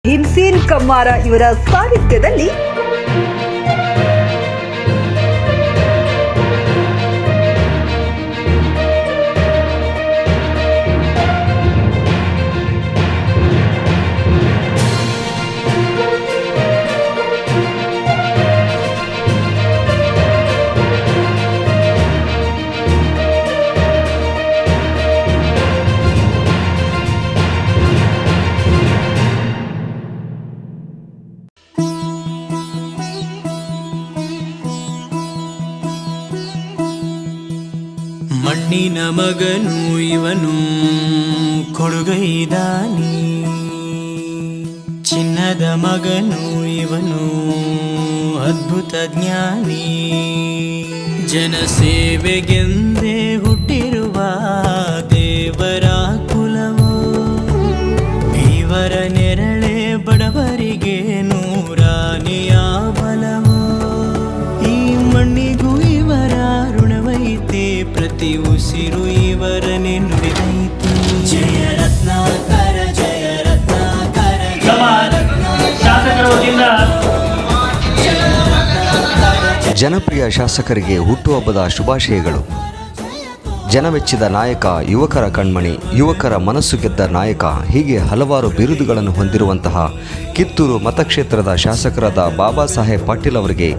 ಭೀಮ್ಸೇನ್ ಕಮ್ಮಾರ ಇವರ ಸಾಹಿತ್ಯದಲ್ಲಿ ಮಣ್ಣಿನ ಮಗನು ಇವನು ಕೊಡುಗೈದಾನಿ, ಚಿನ್ನದ ಮಗನು ಇವನು ಅದ್ಭುತ ಜ್ಞಾನಿ. ಜನಸೇವೆಗೆಂದೇ ಹುಟ್ಟಿರುವ ದೇವರ ಕುಲವೋ, ಇವರ ನೆರಳೆ ಬಡವರಿಗೆ ನೂರಾನೆಯ ಬಲವೋ. ಈ ಮಣ್ಣಿಗೂ ಇವರ ಋಣವೈತೆ, ಪ್ರತಿ ಉಸಿರು ಇವರನ್ನೇ ನುಡಿದೈತೆ. ಜಯ ರತ್ನಾಕರ ಜಯ ರತ್ನಾಕರ ಜನಪ್ರಿಯ ಶಾಸಕರಿಗೆ ಹುಟ್ಟುಹಬ್ಬದ ಶುಭಾಶಯಗಳು. ಜನಮೆಚ್ಚಿದ ನಾಯಕ, ಯುವಕರ ಕಣ್ಮಣಿ, ಯುವಕರ ಮನಸ್ಸು ಗೆದ್ದ ನಾಯಕ, ಹೀಗೆ ಹಲವಾರು ಬಿರುದುಗಳನ್ನು ಹೊಂದಿರುವಂತಹ ಕಿತ್ತೂರು ಮತಕ್ಷೇತ್ರದ ಶಾಸಕರಾದ ಬಾಬಾ ಸಾಹೇಬ್ ಪಾಟೀಲ್ ಅವರಿಗೆ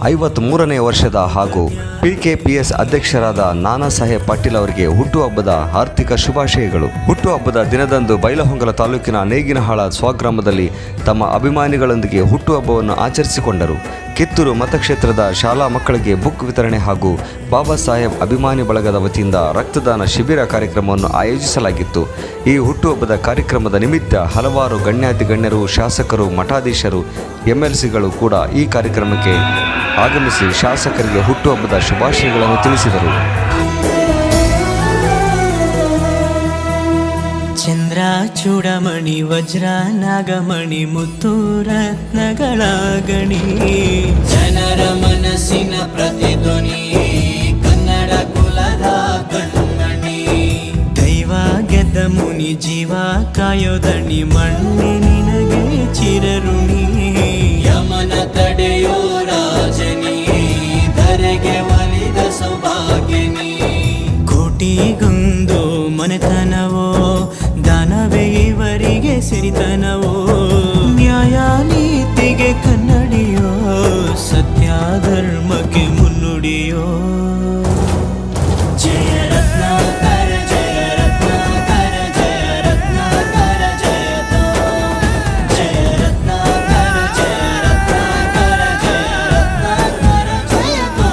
53ನೇ ವರ್ಷದ ಹಾಗೂ PKPS ಅಧ್ಯಕ್ಷರಾದ ನಾನಾ ಸಾಹೇಬ್ ಪಾಟೀಲ್ ಅವರಿಗೆ ಹುಟ್ಟುಹಬ್ಬದ ಆರ್ಥಿಕ ಶುಭಾಶಯಗಳು. ಹುಟ್ಟುಹಬ್ಬದ ದಿನದಂದು ಬೈಲಹೊಂಗಲ ತಾಲೂಕಿನ ನೇಗಿನಹಾಳ ಸ್ವಗ್ರಾಮದಲ್ಲಿ ತಮ್ಮ ಅಭಿಮಾನಿಗಳೊಂದಿಗೆ ಹುಟ್ಟುಹಬ್ಬವನ್ನು ಆಚರಿಸಿಕೊಂಡರು. ಕಿತ್ತೂರು ಮತಕ್ಷೇತ್ರದ ಶಾಲಾ ಮಕ್ಕಳಿಗೆ ಬುಕ್ ವಿತರಣೆ ಹಾಗೂ ಬಾಬಾ ಸಾಹೇಬ್ ಅಭಿಮಾನಿ ಬಳಗದ ವತಿಯಿಂದ ರಕ್ತದಾನ ಶಿಬಿರ ಕಾರ್ಯಕ್ರಮವನ್ನು ಆಯೋಜಿಸಲಾಗಿತ್ತು. ಈ ಹುಟ್ಟುಹಬ್ಬದ ಕಾರ್ಯಕ್ರಮದ ನಿಮಿತ್ತ ಹಲವಾರು ಗಣ್ಯಾತಿ ಗಣ್ಯರು, ಶಾಸಕರು, ಮಠಾಧೀಶರು, MLCಗಳು ಕೂಡ ಈ ಕಾರ್ಯಕ್ರಮಕ್ಕೆ ಆಗಮಿಸಿ ಶಾಸಕರಿಗೆ ಹುಟ್ಟುಹಬ್ಬದ ಶುಭಾಶಯಗಳನ್ನು ತಿಳಿಸಿದರು. ಚಂದ್ರ ಚೂಡಮಣಿ ವಜ್ರ ನಾಗಮಣಿ ಮುತ್ತು ರತ್ನಗಳ ಗಣಿ, ಜನರ ಮನಸ್ಸಿನ ಪ್ರತಿಧ್ವನಿ, ಕನ್ನಡ ಕುಲದ ಕಣ್ಮಣಿ. ದೈವ ಗೆದ್ದ ಮುನಿ, ಜೀವ ಕಾಯೋದಣಿ, ಮಣ್ಣಿ ನಿನಗೆ ಚಿರಋಣಿ. ಯಮನ ತಡೆಯೋ ರಾಜನಿ, ಧರೆಗೆ ಒಲಿದ ಸೌಭಾಗ್ಯನಿ. ಕೋಟಿಗೊಂದು ಮನೆತನವೋ, ದಾನವೇ ಇವರಿಗೆ ಸಿರಿತನವೋ. ನ್ಯಾಯ ನೀತಿಗೆ ಕನ್ನಡಿಯೋ, ಸತ್ಯ ಧರ್ಮಕ್ಕೆ ಮುನ್ನುಡಿಯೋ. ಜಯ ರತ್ನಾಕರ ಜಯ ರತ್ನಾಕರ ಜಯ ರತ್ನಾಕರ ಜಯತೋ, ಜಯ ರತ್ನಾಕರ ಜಯ ರತ್ನಾಕರ ಜಯ ರತ್ನಾಕರ ಜಯತೋ.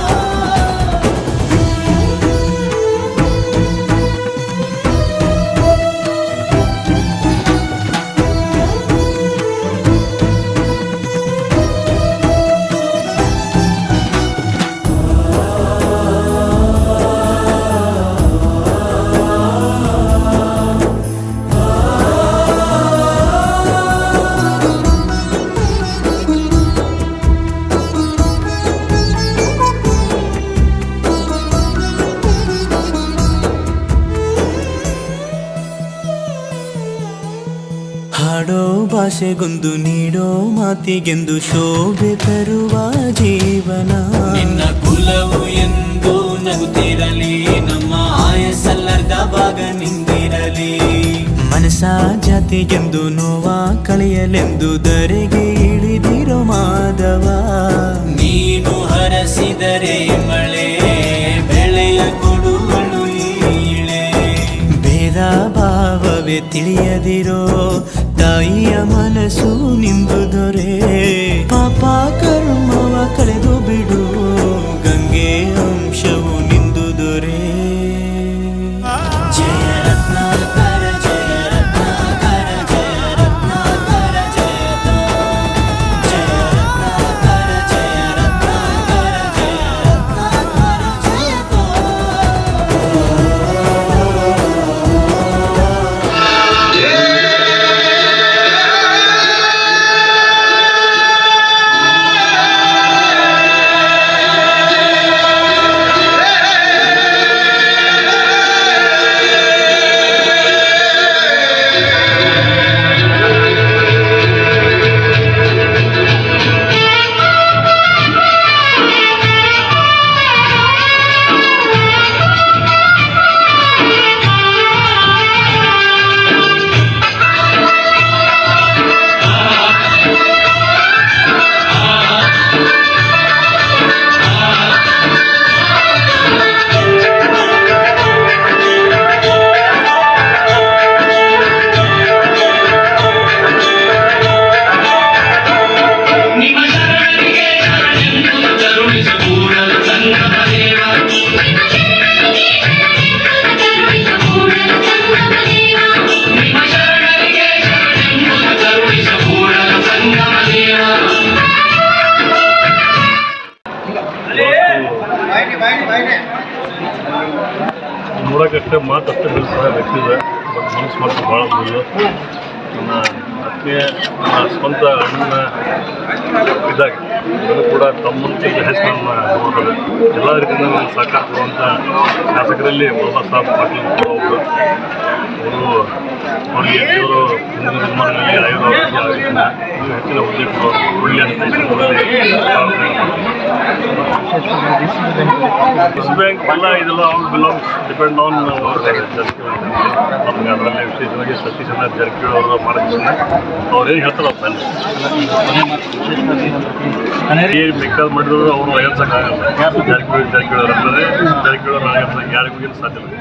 ಹಾಡೋ ಭಾಷೆಗೊಂದು, ನೀಡೋ ಮಾತಿಗೆಂದು ಶೋಭೆ ತರುವ ಜೀವನ. ನಿನ್ನ ಕುಲವು ಎಂದು ನಗುತ್ತಿರಲಿ, ನಮ್ಮ ಆಯಸ್ಸಲ್ಲರ್ಧ ಭಾಗ ನಿಂದಿರಲಿ. ಮನಸ ಜಾತಿಗೆಂದು ನೋವ ಕಳೆಯಲೆಂದು ಧರೆಗೆ ಇಳಿದಿರೋ ಮಾಧವ. ನೀನು ಹರಸಿದರೆ ಮಳೆ, ಬೆಳೆಯ ಕೊಡುವಳು ಈಳೆ. ಭೇದ ಭಾವವೇ ತಿಳಿಯದಿರೋ ತಾಯಿಯ ಮನಸ್ಸು ನಿಂದು ದೊರೆ. ಪಾಪ ಕರ್ಮವ ಕಳೆದು ಬಿಡು, ಗಂಗೆ ಅಂಶವು ನಿಂದು ದೊರೆ. ಜಯ ರತ್ನಾಕರ ಜಯ ರತ್ನಾಕರ ಜಯ ರತ್ನಾಕರ ಜಯತೋ, ಜಯ ರತ್ನಾಕರ ಜಯ ರತ್ನಾಕರ ಜಯ ರತ್ನಾಕರ ಜಯತೋ. ಅಷ್ಟೇ ಮಾತಷ್ಟೇ ಬೆಳೆಸಿದ ವ್ಯಕ್ತಿ ಇದೆ. ಬಟ್ ಮನಸ್ಸು ಮಾತ್ರ ಭಾಳ ಬಂದು ನನ್ನ ಆತ್ಮೀಯ ನನ್ನ ಸ್ವಂತ ಅಣ್ಣನ ಇದ್ದಾಗ ಇದನ್ನು ಕೂಡ ತಮ್ಮಂತಿದ್ದ ಹೆಸರನ್ನು ನೋಡೋದು ಎಲ್ಲ ರೀತಿಯಿಂದ ನನಗೆ ಸಹಕಾರ ಕೊಡುವಂಥ ಶಾಸಕರಲ್ಲಿ ಬಾಬಾ ಸಾಹೇಬ್ ಪಾಟೀಲ್ ಕೂಡ ಒಬ್ಬರು. ಅವರಿಗೆ ದೇವರು ಮುಂದಿನ ದಿನಮಾನಗಳಲ್ಲಿ ಆಯುರ್ವೇದ ಆಗಿನ ಹೆಚ್ಚಿನ ಹುದ್ದೆ ಕೊಡೋರು ಒಳ್ಳೆಯ ಅಂತ ಬ್ಯಾಂಕ್ ಎಲ್ಲ ಇದೆಲ್ಲ ಅವ್ರು ಬಿಲಾಂಗ್ಸ್ ಡಿಪೆಂಡ್ ಆನ್ ಜಾರಕಿಹೊಳಿ. ನಮಗೆ ಅದರಲ್ಲಿ ವಿಶೇಷವಾಗಿ ಸತೀಶ್ ಜಾರಕಿಹೊಳಿ ಅವರ ಮಾರ್ಗದರ್ಶನ ಅವ್ರೇನು ಹೇಳ್ತಾರೆ ಅದು ಏನು ಬೇಕಾದ್ ಮಾಡಿದ್ರು ಅವರು ಎಲ್ಸಕ್ಕಾಗಲ್ಲ. ಜಾರಕಿಹೊಳಿ ಅವರಂದರೆ ಜಾರಕಿಹೊಳಿ ಯಾರಿಗೂ ಸಾಧ್ಯ ಇಲ್ಲ.